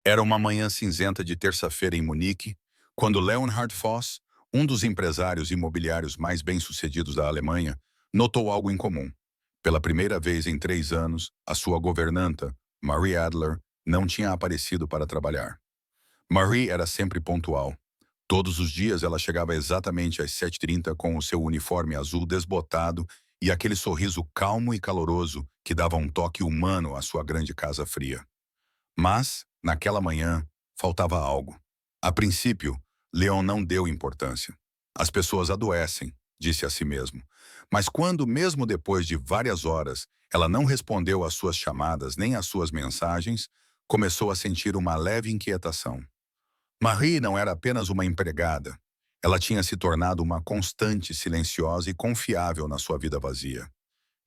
Era uma manhã cinzenta de terça-feira em Munique, quando Leonhard Voss, um dos empresários imobiliários mais bem-sucedidos da Alemanha, notou algo incomum. Pela primeira vez em 3 anos, a sua governanta, Marie Adler, não tinha aparecido para trabalhar. Marie era sempre pontual. Todos os dias ela chegava exatamente às 7h30 com o seu uniforme azul desbotado e aquele sorriso calmo e caloroso que dava um toque humano à sua grande casa fria. Mas, naquela manhã, faltava algo. A princípio, Leon não deu importância. As pessoas adoecem, disse a si mesmo. Mas quando, mesmo depois de várias horas, ela não respondeu às suas chamadas nem às suas mensagens, começou a sentir uma leve inquietação. Marie não era apenas uma empregada. Ela tinha se tornado uma constante silenciosa e confiável na sua vida vazia.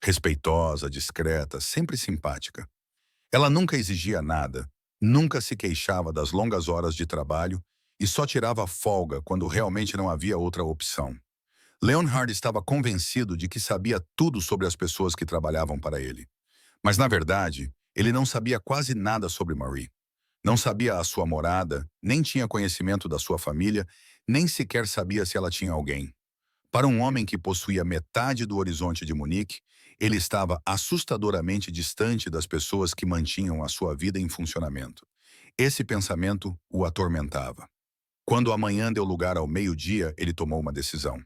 Respeitosa, discreta, sempre simpática. Ela nunca exigia nada, nunca se queixava das longas horas de trabalho e só tirava folga quando realmente não havia outra opção. Leonhard estava convencido de que sabia tudo sobre as pessoas que trabalhavam para ele. Mas, na verdade, ele não sabia quase nada sobre Marie. Não sabia a sua morada, nem tinha conhecimento da sua família, nem sequer sabia se ela tinha alguém. Para um homem que possuía metade do horizonte de Munique, ele estava assustadoramente distante das pessoas que mantinham a sua vida em funcionamento. Esse pensamento o atormentava. Quando a manhã deu lugar ao meio-dia, ele tomou uma decisão.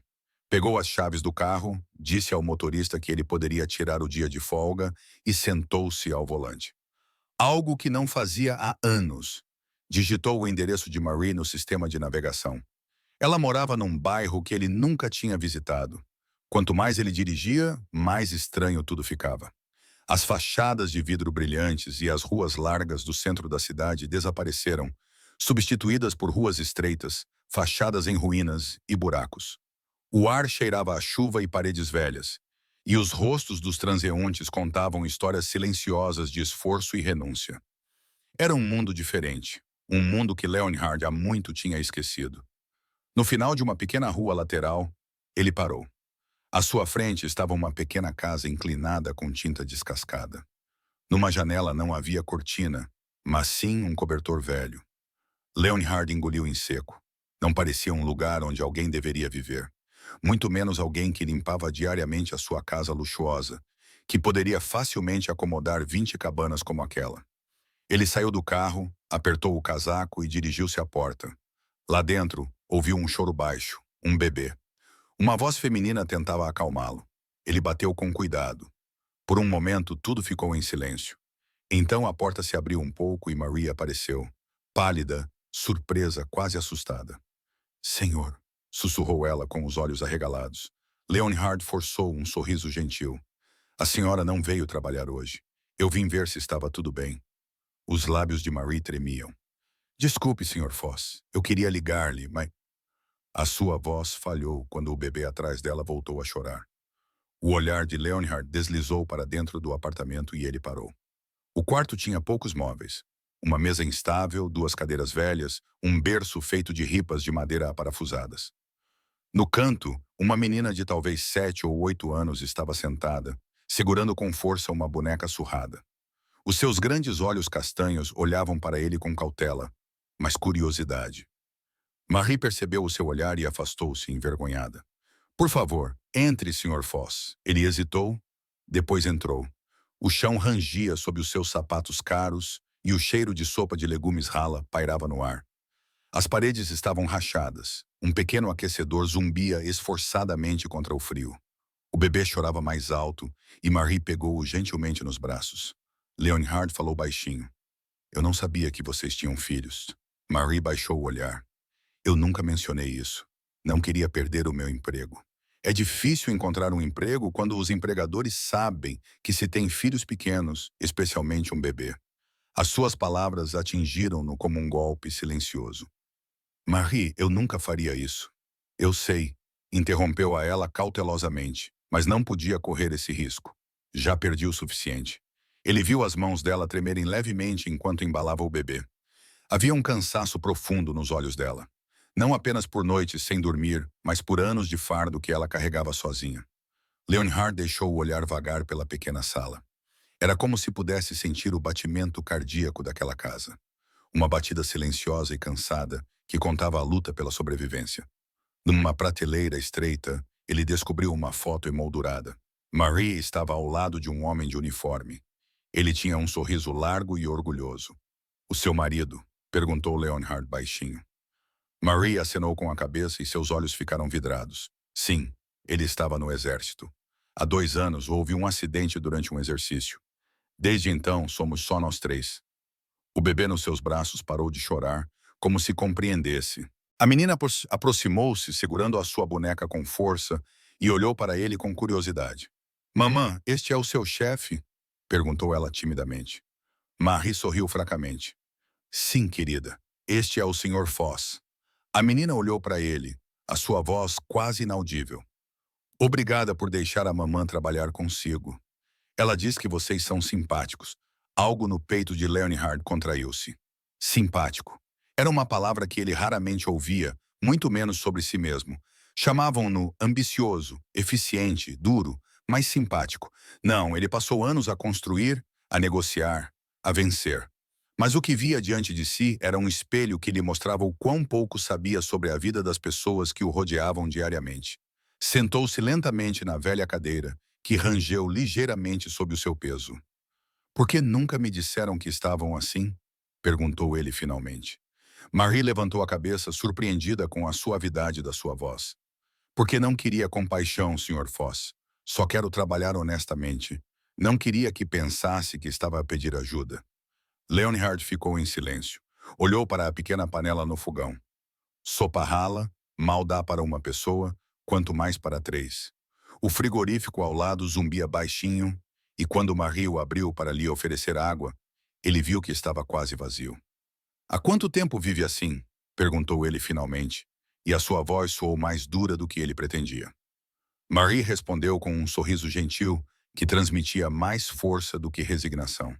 Pegou as chaves do carro, disse ao motorista que ele poderia tirar o dia de folga e sentou-se ao volante. Algo que não fazia há anos. Digitou o endereço de Marie no sistema de navegação. Ela morava num bairro que ele nunca tinha visitado. Quanto mais ele dirigia, mais estranho tudo ficava. As fachadas de vidro brilhantes e as ruas largas do centro da cidade desapareceram, substituídas por ruas estreitas, fachadas em ruínas e buracos. O ar cheirava a chuva e paredes velhas, e os rostos dos transeuntes contavam histórias silenciosas de esforço e renúncia. Era um mundo diferente, um mundo que Leonhard há muito tinha esquecido. No final de uma pequena rua lateral, ele parou. À sua frente estava uma pequena casa inclinada com tinta descascada. Numa janela não havia cortina, mas sim um cobertor velho. Leonhard engoliu em seco. Não parecia um lugar onde alguém deveria viver. Muito menos alguém que limpava diariamente a sua casa luxuosa, que poderia facilmente acomodar 20 cabanas como aquela. Ele saiu do carro, apertou o casaco e dirigiu-se à porta. Lá dentro, ouviu um choro baixo, um bebê. Uma voz feminina tentava acalmá-lo. Ele bateu com cuidado. Por um momento, tudo ficou em silêncio. Então a porta se abriu um pouco e Marie apareceu, pálida, surpresa, quase assustada. Senhor, sussurrou ela com os olhos arregalados. Leonhard forçou um sorriso gentil. A senhora não veio trabalhar hoje. Eu vim ver se estava tudo bem. Os lábios de Marie tremiam. Desculpe, Sr. Foss. Eu queria ligar-lhe, mas... A sua voz falhou quando o bebê atrás dela voltou a chorar. O olhar de Leonhard deslizou para dentro do apartamento e ele parou. O quarto tinha poucos móveis. Uma mesa instável, 2 cadeiras velhas, um berço feito de ripas de madeira aparafusadas. No canto, uma menina de talvez 7 ou 8 anos estava sentada, segurando com força uma boneca surrada. Os seus grandes olhos castanhos olhavam para ele com cautela, mas curiosidade. Marie percebeu o seu olhar e afastou-se, envergonhada. Por favor, entre, Sr. Foss. Ele hesitou, depois entrou. O chão rangia sob os seus sapatos caros e o cheiro de sopa de legumes rala pairava no ar. As paredes estavam rachadas. Um pequeno aquecedor zumbia esforçadamente contra o frio. O bebê chorava mais alto e Marie pegou-o gentilmente nos braços. Leonhard falou baixinho. Eu não sabia que vocês tinham filhos. Marie baixou o olhar. Eu nunca mencionei isso. Não queria perder o meu emprego. É difícil encontrar um emprego quando os empregadores sabem que se tem filhos pequenos, especialmente um bebê. As suas palavras atingiram-no como um golpe silencioso. Marie, eu nunca faria isso. Eu sei, interrompeu a ela cautelosamente, mas não podia correr esse risco. Já perdi o suficiente. Ele viu as mãos dela tremerem levemente enquanto embalava o bebê. Havia um cansaço profundo nos olhos dela. Não apenas por noites sem dormir, mas por anos de fardo que ela carregava sozinha. Leonhard deixou o olhar vagar pela pequena sala. Era como se pudesse sentir o batimento cardíaco daquela casa. uma batida silenciosa e cansada que contava a luta pela sobrevivência. Numa prateleira estreita, ele descobriu uma foto emoldurada. Marie estava ao lado de um homem de uniforme. Ele tinha um sorriso largo e orgulhoso. "O seu marido?" perguntou Leonhard baixinho. Marie acenou com a cabeça e seus olhos ficaram vidrados. Sim, ele estava no exército. Há 2 anos houve um acidente durante um exercício. Desde então, somos só nós três. O bebê nos seus braços parou de chorar, como se compreendesse. A menina aproximou-se, segurando a sua boneca com força, e olhou para ele com curiosidade. "Mamã, este é o seu chefe?" perguntou ela timidamente. Marie sorriu fracamente. "Sim, querida, este é o Sr. Foss." A menina olhou para ele, a sua voz quase inaudível. "Obrigada por deixar a mamã trabalhar consigo. Ela diz que vocês são simpáticos." Algo no peito de Leonhard contraiu-se. Simpático. Era uma palavra que ele raramente ouvia, muito menos sobre si mesmo. Chamavam-no ambicioso, eficiente, duro, mas simpático. Não, ele passou anos a construir, a negociar, a vencer. Mas o que via diante de si era um espelho que lhe mostrava o quão pouco sabia sobre a vida das pessoas que o rodeavam diariamente. Sentou-se lentamente na velha cadeira, que rangeu ligeiramente sob o seu peso. "Por que nunca me disseram que estavam assim?" perguntou ele finalmente. Marie levantou a cabeça, surpreendida com a suavidade da sua voz. "Porque não queria compaixão, Sr. Foss. Só quero trabalhar honestamente. Não queria que pensasse que estava a pedir ajuda." Leonhard ficou em silêncio. Olhou para a pequena panela no fogão. Sopa rala, mal dá para uma pessoa, quanto mais para três. O frigorífico ao lado zumbia baixinho, e quando Marie o abriu para lhe oferecer água, ele viu que estava quase vazio. "Há quanto tempo vive assim?" perguntou ele finalmente, e a sua voz soou mais dura do que ele pretendia. Marie respondeu com um sorriso gentil que transmitia mais força do que resignação.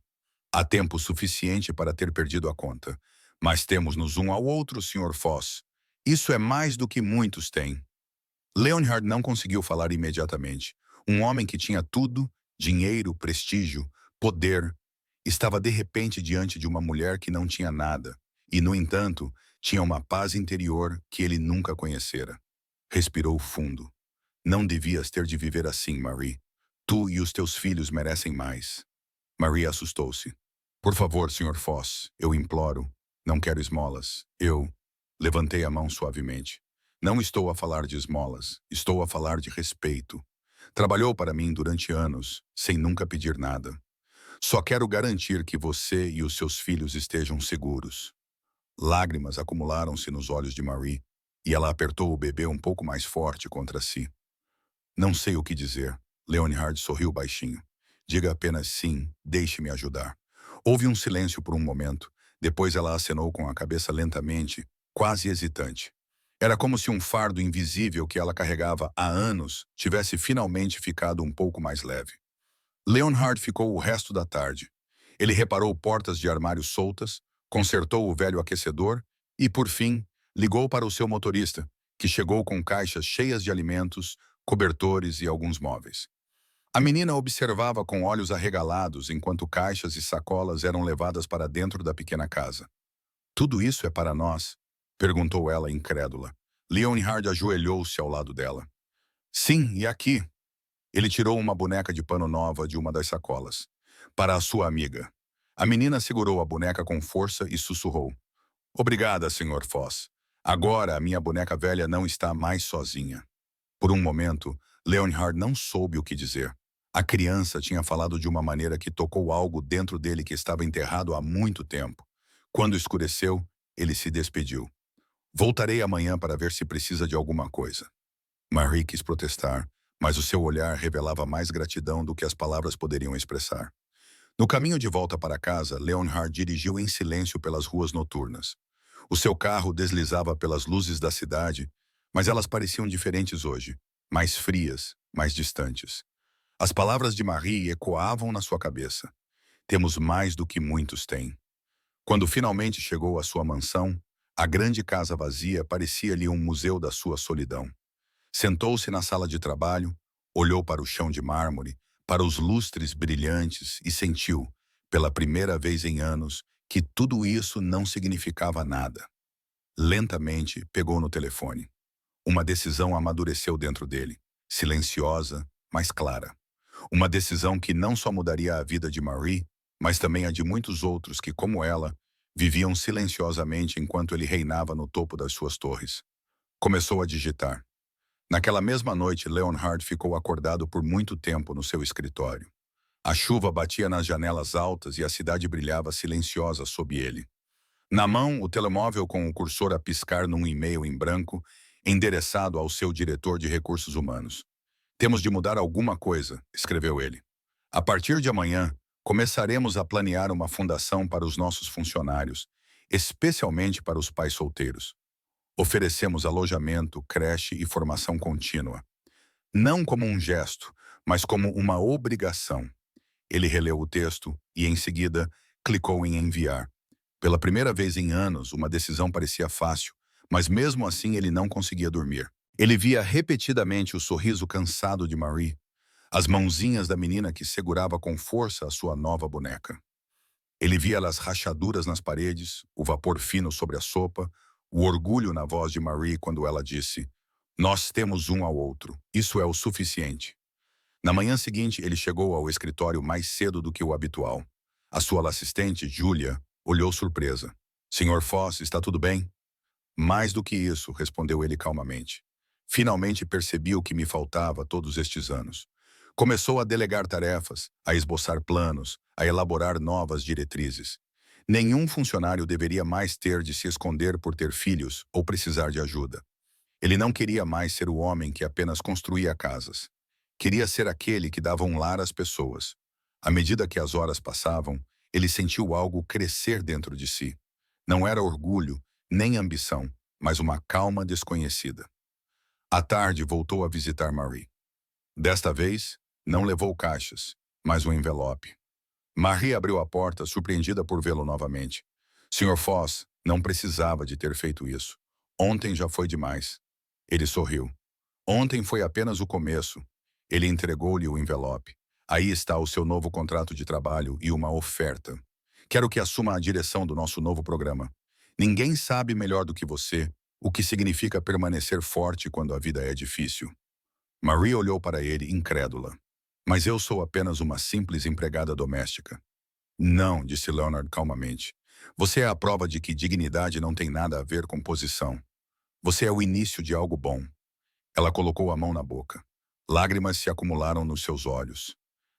"Há tempo suficiente para ter perdido a conta, mas temos-nos um ao outro, Sr. Foss. Isso é mais do que muitos têm." Leonhard não conseguiu falar imediatamente. Um homem que tinha tudo, dinheiro, prestígio, poder, estava de repente diante de uma mulher que não tinha nada, e, no entanto, tinha uma paz interior que ele nunca conhecera. Respirou fundo. "Não devias ter de viver assim, Marie. Tu e os teus filhos merecem mais." Marie assustou-se. "Por favor, Sr. Foss, eu imploro. Não quero esmolas. Eu..." Levantei a mão suavemente. "Não estou a falar de esmolas. Estou a falar de respeito. Trabalhou para mim durante anos, sem nunca pedir nada. Só quero garantir que você e os seus filhos estejam seguros." Lágrimas acumularam-se nos olhos de Marie, e ela apertou o bebê um pouco mais forte contra si. "Não sei o que dizer." Leonhard sorriu baixinho. "Diga apenas sim, deixe-me ajudar." Houve um silêncio por um momento. Depois ela acenou com a cabeça lentamente, quase hesitante. Era como se um fardo invisível que ela carregava há anos tivesse finalmente ficado um pouco mais leve. Leonhard ficou o resto da tarde. Ele reparou portas de armário soltas, consertou o velho aquecedor e, por fim, ligou para o seu motorista, que chegou com caixas cheias de alimentos, cobertores e alguns móveis. A menina observava com olhos arregalados enquanto caixas e sacolas eram levadas para dentro da pequena casa. "Tudo isso é para nós?" perguntou ela incrédula. Leonhard ajoelhou-se ao lado dela. "Sim, e aqui?" Ele tirou uma boneca de pano nova de uma das sacolas. "Para a sua amiga." A menina segurou a boneca com força e sussurrou. "Obrigada, Sr. Foss. Agora a minha boneca velha não está mais sozinha." Por um momento, Leonhard não soube o que dizer. A criança tinha falado de uma maneira que tocou algo dentro dele que estava enterrado há muito tempo. Quando escureceu, ele se despediu. "Voltarei amanhã para ver se precisa de alguma coisa." Marie quis protestar, mas o seu olhar revelava mais gratidão do que as palavras poderiam expressar. No caminho de volta para casa, Leonhard dirigiu em silêncio pelas ruas noturnas. O seu carro deslizava pelas luzes da cidade, mas elas pareciam diferentes hoje, mais frias, mais distantes. As palavras de Marie ecoavam na sua cabeça. "Temos mais do que muitos têm." Quando finalmente chegou à sua mansão, a grande casa vazia parecia-lhe um museu da sua solidão. Sentou-se na sala de trabalho, olhou para o chão de mármore, para os lustres brilhantes e sentiu, pela primeira vez em anos, que tudo isso não significava nada. Lentamente, pegou no telefone. Uma decisão amadureceu dentro dele, silenciosa, mas clara. Uma decisão que não só mudaria a vida de Marie, mas também a de muitos outros que, como ela, viviam silenciosamente enquanto ele reinava no topo das suas torres. Começou a digitar. Naquela mesma noite, Leonhard ficou acordado por muito tempo no seu escritório. A chuva batia nas janelas altas e a cidade brilhava silenciosa sob ele. Na mão, o telemóvel com o cursor a piscar num e-mail em branco, endereçado ao seu diretor de recursos humanos. Temos de mudar alguma coisa, escreveu ele. A partir de amanhã, começaremos a planear uma fundação para os nossos funcionários, especialmente para os pais solteiros. Oferecemos alojamento, creche e formação contínua. Não como um gesto, mas como uma obrigação. Ele releu o texto e, em seguida, clicou em enviar. Pela primeira vez em anos, uma decisão parecia fácil, mas mesmo assim ele não conseguia dormir. Ele via repetidamente o sorriso cansado de Marie, as mãozinhas da menina que segurava com força a sua nova boneca. Ele via as rachaduras nas paredes, o vapor fino sobre a sopa, o orgulho na voz de Marie quando ela disse: "Nós temos um ao outro, isso é o suficiente." Na manhã seguinte, ele chegou ao escritório mais cedo do que o habitual. A sua assistente, Julia, olhou surpresa. "Senhor Foss, está tudo bem?" "Mais do que isso", respondeu ele calmamente. "Finalmente percebi o que me faltava todos estes anos." Começou a delegar tarefas, a esboçar planos, a elaborar novas diretrizes. Nenhum funcionário deveria mais ter de se esconder por ter filhos ou precisar de ajuda. Ele não queria mais ser o homem que apenas construía casas. Queria ser aquele que dava um lar às pessoas. À medida que as horas passavam, ele sentiu algo crescer dentro de si. Não era orgulho, nem ambição, mas uma calma desconhecida. À tarde, voltou a visitar Marie. Desta vez, não levou caixas, mas um envelope. Marie abriu a porta, surpreendida por vê-lo novamente. "Sr. Foss, não precisava de ter feito isso. Ontem já foi demais." Ele sorriu. "Ontem foi apenas o começo." Ele entregou-lhe o envelope. "Aí está o seu novo contrato de trabalho e uma oferta. Quero que assuma a direção do nosso novo programa. Ninguém sabe melhor do que você o que significa permanecer forte quando a vida é difícil." Marie olhou para ele, incrédula. "Mas eu sou apenas uma simples empregada doméstica." "Não", disse Leonard calmamente. "Você é a prova de que dignidade não tem nada a ver com posição. Você é o início de algo bom." Ela colocou a mão na boca. Lágrimas se acumularam nos seus olhos.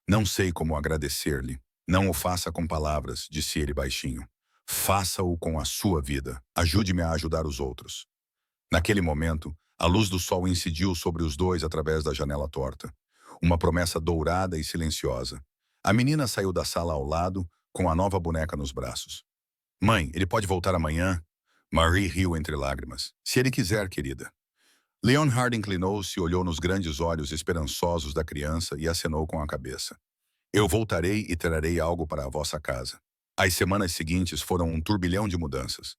"Não sei como agradecer-lhe." "Não o faça com palavras", disse ele baixinho. "Faça-o com a sua vida. Ajude-me a ajudar os outros." Naquele momento, a luz do sol incidiu sobre os dois através da janela torta. Uma promessa dourada e silenciosa. A menina saiu da sala ao lado, com a nova boneca nos braços. "Mãe, ele pode voltar amanhã?" Marie riu entre lágrimas. "Se ele quiser, querida." Leonhard inclinou-se, olhou nos grandes olhos esperançosos da criança e acenou com a cabeça. "Eu voltarei e trarei algo para a vossa casa." As semanas seguintes foram um turbilhão de mudanças.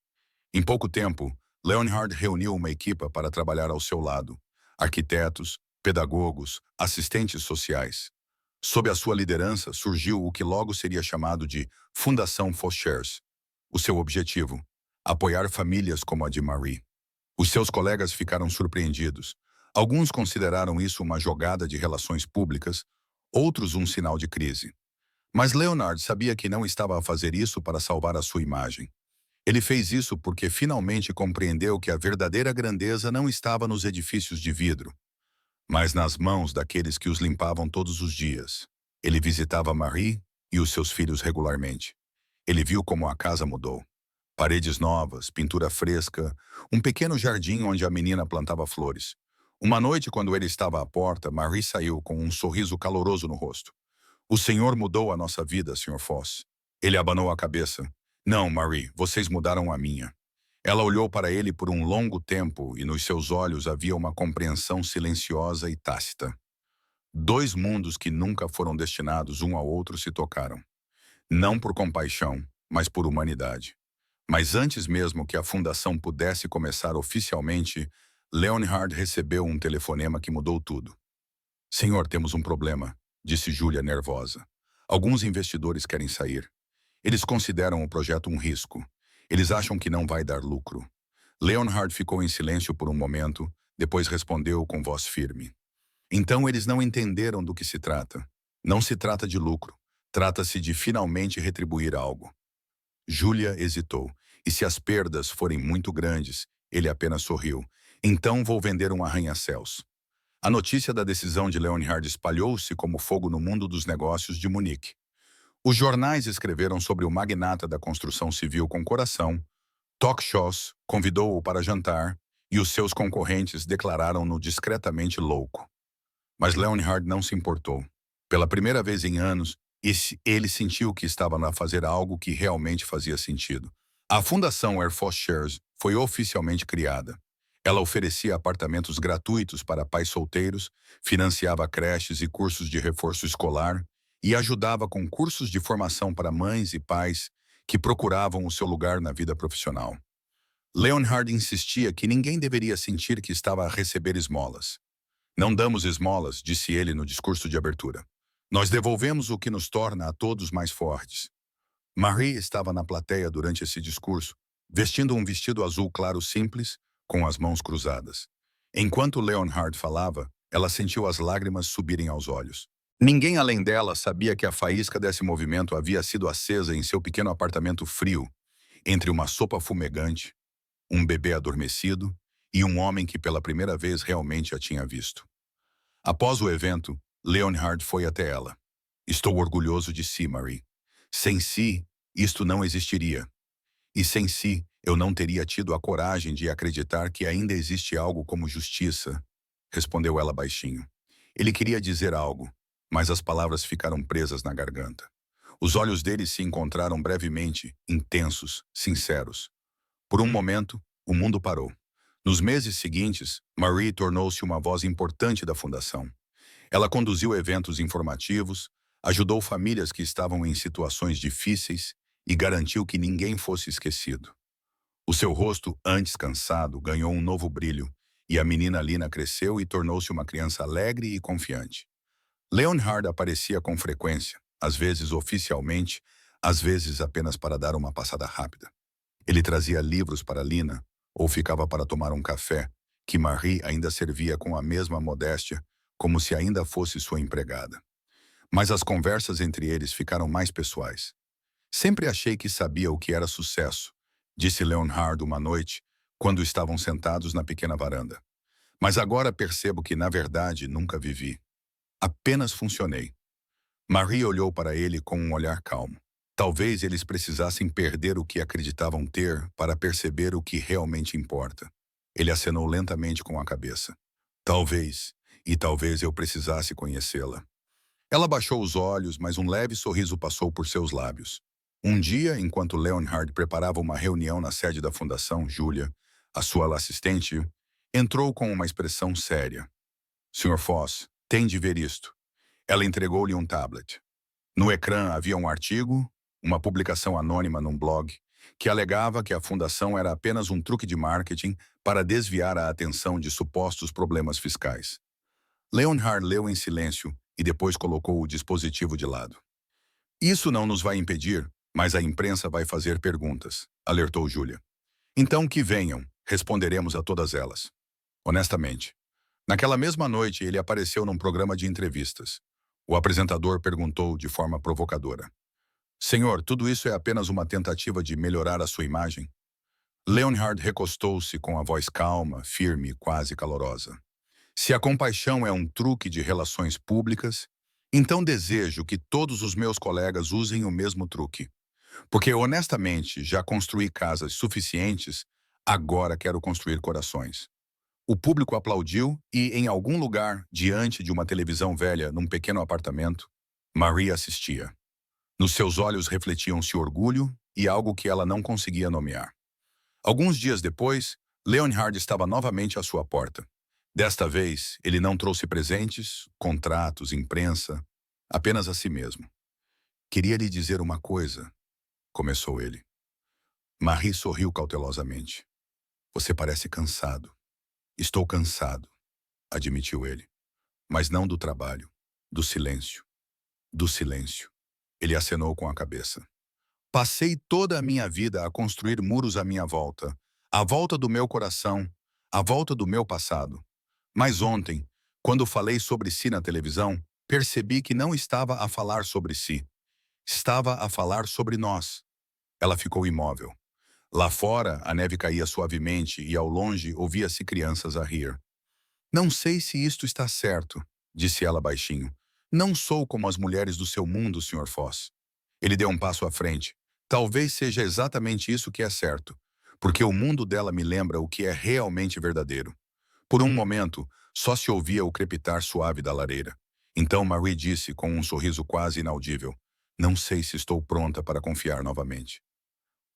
Em pouco tempo, Leonhard reuniu uma equipa para trabalhar ao seu lado. Arquitetos, pedagogos, assistentes sociais. Sob a sua liderança, surgiu o que logo seria chamado de Fundação Foschers. O seu objetivo: apoiar famílias como a de Marie. Os seus colegas ficaram surpreendidos. Alguns consideraram isso uma jogada de relações públicas, outros um sinal de crise. Mas Leonard sabia que não estava a fazer isso para salvar a sua imagem. Ele fez isso porque finalmente compreendeu que a verdadeira grandeza não estava nos edifícios de vidro, mas nas mãos daqueles que os limpavam todos os dias. Ele visitava Marie e os seus filhos regularmente. Ele viu como a casa mudou. Paredes novas, pintura fresca, um pequeno jardim onde a menina plantava flores. Uma noite, quando ele estava à porta, Marie saiu com um sorriso caloroso no rosto. "O Senhor mudou a nossa vida, Sr. Foss." Ele abanou a cabeça. "Não, Marie, vocês mudaram a minha." Ela olhou para ele por um longo tempo e nos seus olhos havia uma compreensão silenciosa e tácita. Dois mundos que nunca foram destinados um ao outro se tocaram. Não por compaixão, mas por humanidade. Mas antes mesmo que a fundação pudesse começar oficialmente, Leonhard recebeu um telefonema que mudou tudo. "Senhor, temos um problema", disse Julia nervosa. "Alguns investidores querem sair." Eles consideram o projeto um risco. Eles acham que não vai dar lucro. Leonhard ficou em silêncio por um momento, depois respondeu com voz firme. Então eles não entenderam do que se trata. Não se trata de lucro. Trata-se de finalmente retribuir algo. Júlia hesitou. E se as perdas forem muito grandes, ele apenas sorriu. Então vou vender um arranha-céus. A notícia da decisão de Leonhard espalhou-se como fogo no mundo dos negócios de Munique. Os jornais escreveram sobre o magnata da construção civil com coração, talk shows convidou-o para jantar e os seus concorrentes declararam-no discretamente louco. Mas Leonhard não se importou. Pela primeira vez em anos, ele sentiu que estava a fazer algo que realmente fazia sentido. A Fundação Air Force Shares foi oficialmente criada. Ela oferecia apartamentos gratuitos para pais solteiros, financiava creches e cursos de reforço escolar e ajudava com cursos de formação para mães e pais que procuravam o seu lugar na vida profissional. Leonhard insistia que ninguém deveria sentir que estava a receber esmolas. Não damos esmolas, disse ele no discurso de abertura. Nós devolvemos o que nos torna a todos mais fortes. Marie estava na plateia durante esse discurso, vestindo um vestido azul claro simples, com as mãos cruzadas. Enquanto Leonhard falava, ela sentiu as lágrimas subirem aos olhos. Ninguém além dela sabia que a faísca desse movimento havia sido acesa em seu pequeno apartamento frio, entre uma sopa fumegante, um bebê adormecido e um homem que pela primeira vez realmente a tinha visto. Após o evento, Leonhard foi até ela. Estou orgulhoso de si, Marie. Sem si, isto não existiria. E sem si, eu não teria tido a coragem de acreditar que ainda existe algo como justiça, respondeu ela baixinho. Ele queria dizer algo, mas as palavras ficaram presas na garganta. Os olhos dele se encontraram brevemente, intensos, sinceros. Por um momento, o mundo parou. Nos meses seguintes, Marie tornou-se uma voz importante da fundação. Ela conduziu eventos informativos, ajudou famílias que estavam em situações difíceis e garantiu que ninguém fosse esquecido. O seu rosto, antes cansado, ganhou um novo brilho, e a menina Lina cresceu e tornou-se uma criança alegre e confiante. Leonhard aparecia com frequência, às vezes oficialmente, às vezes apenas para dar uma passada rápida. Ele trazia livros para Lina, ou ficava para tomar um café, que Marie ainda servia com a mesma modéstia, como se ainda fosse sua empregada. Mas as conversas entre eles ficaram mais pessoais. Sempre achei que sabia o que era sucesso, disse Leonhard uma noite, quando estavam sentados na pequena varanda. Mas agora percebo que, na verdade, nunca vivi. Apenas funcionei. Marie olhou para ele com um olhar calmo. Talvez eles precisassem perder o que acreditavam ter para perceber o que realmente importa. Ele acenou lentamente com a cabeça. Talvez, e talvez eu precisasse conhecê-la. Ela baixou os olhos, mas um leve sorriso passou por seus lábios. Um dia, enquanto Leonhard preparava uma reunião na sede da fundação, Júlia, a sua assistente, entrou com uma expressão séria. Sr. Foss, tem de ver isto. Ela entregou-lhe um tablet. No ecrã havia um artigo, uma publicação anônima num blog, que alegava que a fundação era apenas um truque de marketing para desviar a atenção de supostos problemas fiscais. Leonhard leu em silêncio e depois colocou o dispositivo de lado. Isso não nos vai impedir, mas a imprensa vai fazer perguntas, alertou Júlia. Então que venham, responderemos a todas elas. Honestamente. Naquela mesma noite, ele apareceu num programa de entrevistas. O apresentador perguntou de forma provocadora. Senhor, tudo isso é apenas uma tentativa de melhorar a sua imagem? Leonhard recostou-se com a voz calma, firme, quase calorosa. Se a compaixão é um truque de relações públicas, então desejo que todos os meus colegas usem o mesmo truque. Porque, honestamente, já construí casas suficientes, agora quero construir corações. O público aplaudiu e, em algum lugar, diante de uma televisão velha, num pequeno apartamento, Marie assistia. Nos seus olhos refletiam-se orgulho e algo que ela não conseguia nomear. Alguns dias depois, Leonhard estava novamente à sua porta. Desta vez, ele não trouxe presentes, contratos, imprensa, apenas a si mesmo. Queria lhe dizer uma coisa, começou ele. Marie sorriu cautelosamente. Você parece cansado. Estou cansado, admitiu ele. Mas não do trabalho, do silêncio. Do silêncio. Ele acenou com a cabeça. Passei toda a minha vida a construir muros à minha volta, à volta do meu coração, à volta do meu passado. Mas ontem, quando falei sobre si na televisão, percebi que não estava a falar sobre si. Estava a falar sobre nós. Ela ficou imóvel. Lá fora, a neve caía suavemente e ao longe ouvia-se crianças a rir. Não sei se isto está certo, disse ela baixinho. Não sou como as mulheres do seu mundo, Sr. Foss. Ele deu um passo à frente. Talvez seja exatamente isso que é certo, porque o mundo dela me lembra o que é realmente verdadeiro. Por um momento, só se ouvia o crepitar suave da lareira. Então Marie disse com um sorriso quase inaudível, não sei se estou pronta para confiar novamente.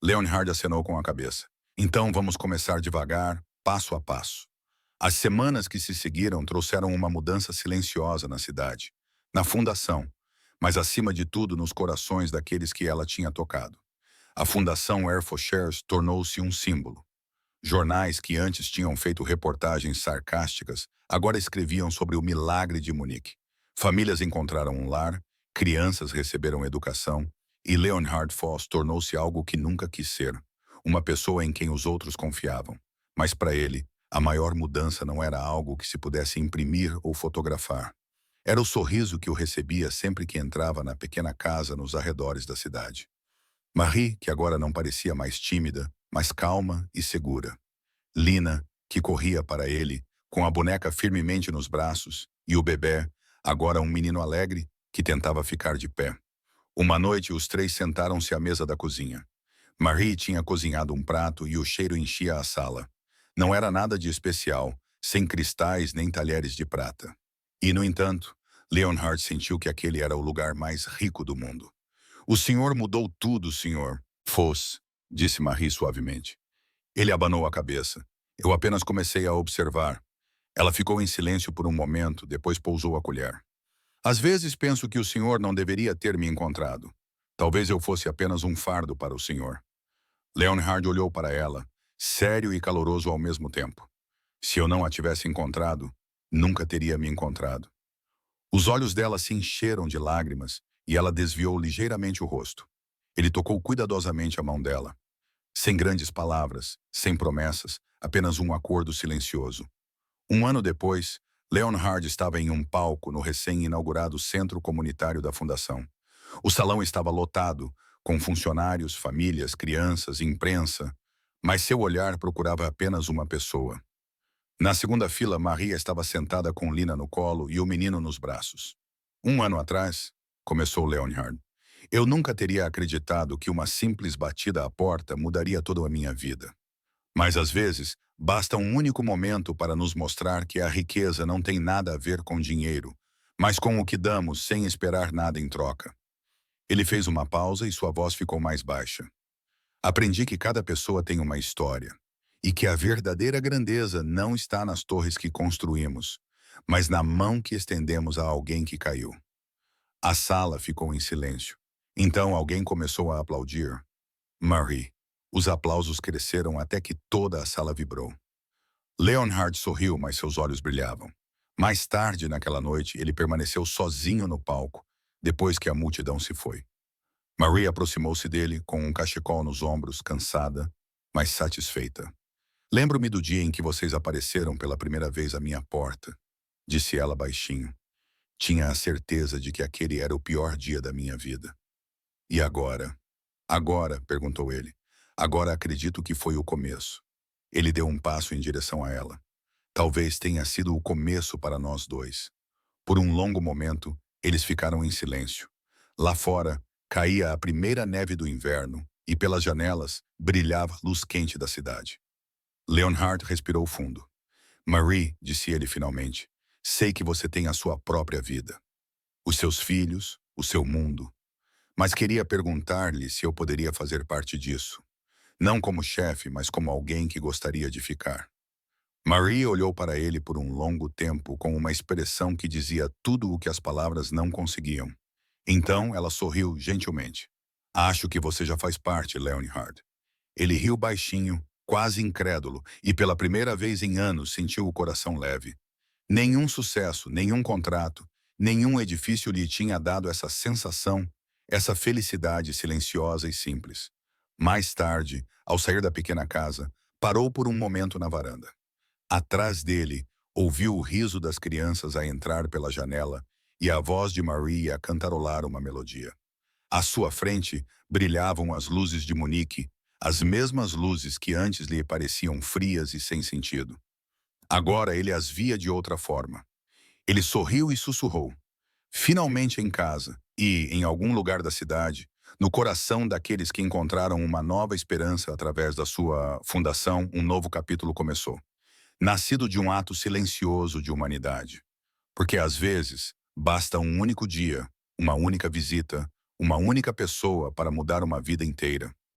Leonhard acenou com a cabeça. Então vamos começar devagar, passo a passo. As semanas que se seguiram trouxeram uma mudança silenciosa na cidade, na fundação, mas acima de tudo nos corações daqueles que ela tinha tocado. A Fundação Air for Shares tornou-se um símbolo. Jornais que antes tinham feito reportagens sarcásticas agora escreviam sobre o milagre de Munique. Famílias encontraram um lar, crianças receberam educação e Leonhard Foss tornou-se algo que nunca quis ser, uma pessoa em quem os outros confiavam. Mas para ele, a maior mudança não era algo que se pudesse imprimir ou fotografar. Era o sorriso que o recebia sempre que entrava na pequena casa nos arredores da cidade. Marie, que agora não parecia mais tímida, mas calma e segura. Lina, que corria para ele, com a boneca firmemente nos braços, e o bebê, agora um menino alegre, que tentava ficar de pé. Uma noite, os três sentaram-se à mesa da cozinha. Marie tinha cozinhado um prato e o cheiro enchia a sala. Não era nada de especial, sem cristais nem talheres de prata. E, no entanto, Leonhard sentiu que aquele era o lugar mais rico do mundo. O senhor mudou tudo, senhor. Foss, disse Marie suavemente. Ele abanou a cabeça. Eu apenas comecei a observar. Ela ficou em silêncio por um momento, depois pousou a colher. Às vezes penso que o senhor não deveria ter me encontrado. Talvez eu fosse apenas um fardo para o senhor. Leonhard olhou para ela, sério e caloroso ao mesmo tempo. Se eu não a tivesse encontrado, nunca teria me encontrado. Os olhos dela se encheram de lágrimas e ela desviou ligeiramente o rosto. Ele tocou cuidadosamente a mão dela. Sem grandes palavras, sem promessas, apenas um acordo silencioso. Um ano depois, Leonhard estava em um palco no recém-inaugurado Centro Comunitário da Fundação. O salão estava lotado, com funcionários, famílias, crianças, imprensa, mas seu olhar procurava apenas uma pessoa. Na segunda fila, Maria estava sentada com Lina no colo e o menino nos braços. Um ano atrás, começou Leonhard, eu nunca teria acreditado que uma simples batida à porta mudaria toda a minha vida. Mas às vezes, basta um único momento para nos mostrar que a riqueza não tem nada a ver com dinheiro, mas com o que damos sem esperar nada em troca. Ele fez uma pausa e sua voz ficou mais baixa. Aprendi que cada pessoa tem uma história, e que a verdadeira grandeza não está nas torres que construímos, mas na mão que estendemos a alguém que caiu. A sala ficou em silêncio. Então alguém começou a aplaudir. Marie. Os aplausos cresceram até que toda a sala vibrou. Leonhard sorriu, mas seus olhos brilhavam. Mais tarde naquela noite, ele permaneceu sozinho no palco, depois que a multidão se foi. Marie aproximou-se dele com um cachecol nos ombros, cansada, mas satisfeita. Lembro-me do dia em que vocês apareceram pela primeira vez à minha porta, disse ela baixinho. Tinha a certeza de que aquele era o pior dia da minha vida. E agora? Agora, perguntou ele. Agora acredito que foi o começo. Ele deu um passo em direção a ela. Talvez tenha sido o começo para nós dois. Por um longo momento, eles ficaram em silêncio. Lá fora, caía a primeira neve do inverno e pelas janelas brilhava a luz quente da cidade. Leonhard respirou fundo. Marie, disse ele finalmente, sei que você tem a sua própria vida. Os seus filhos, o seu mundo. Mas queria perguntar-lhe se eu poderia fazer parte disso. Não como chefe, mas como alguém que gostaria de ficar. Marie olhou para ele por um longo tempo com uma expressão que dizia tudo o que as palavras não conseguiam. Então ela sorriu gentilmente. Acho que você já faz parte, Leonhard. Ele riu baixinho, quase incrédulo, e pela primeira vez em anos sentiu o coração leve. Nenhum sucesso, nenhum contrato, nenhum edifício lhe tinha dado essa sensação. Essa felicidade silenciosa e simples. Mais tarde, ao sair da pequena casa, parou por um momento na varanda. Atrás dele, ouviu o riso das crianças a entrar pela janela e a voz de Maria a cantarolar uma melodia. À sua frente, brilhavam as luzes de Munique, as mesmas luzes que antes lhe pareciam frias e sem sentido. Agora ele as via de outra forma. Ele sorriu e sussurrou. Finalmente em casa e, em algum lugar da cidade, no coração daqueles que encontraram uma nova esperança através da sua fundação, um novo capítulo começou. Nascido de um ato silencioso de humanidade. Porque às vezes basta um único dia, uma única visita, uma única pessoa para mudar uma vida inteira.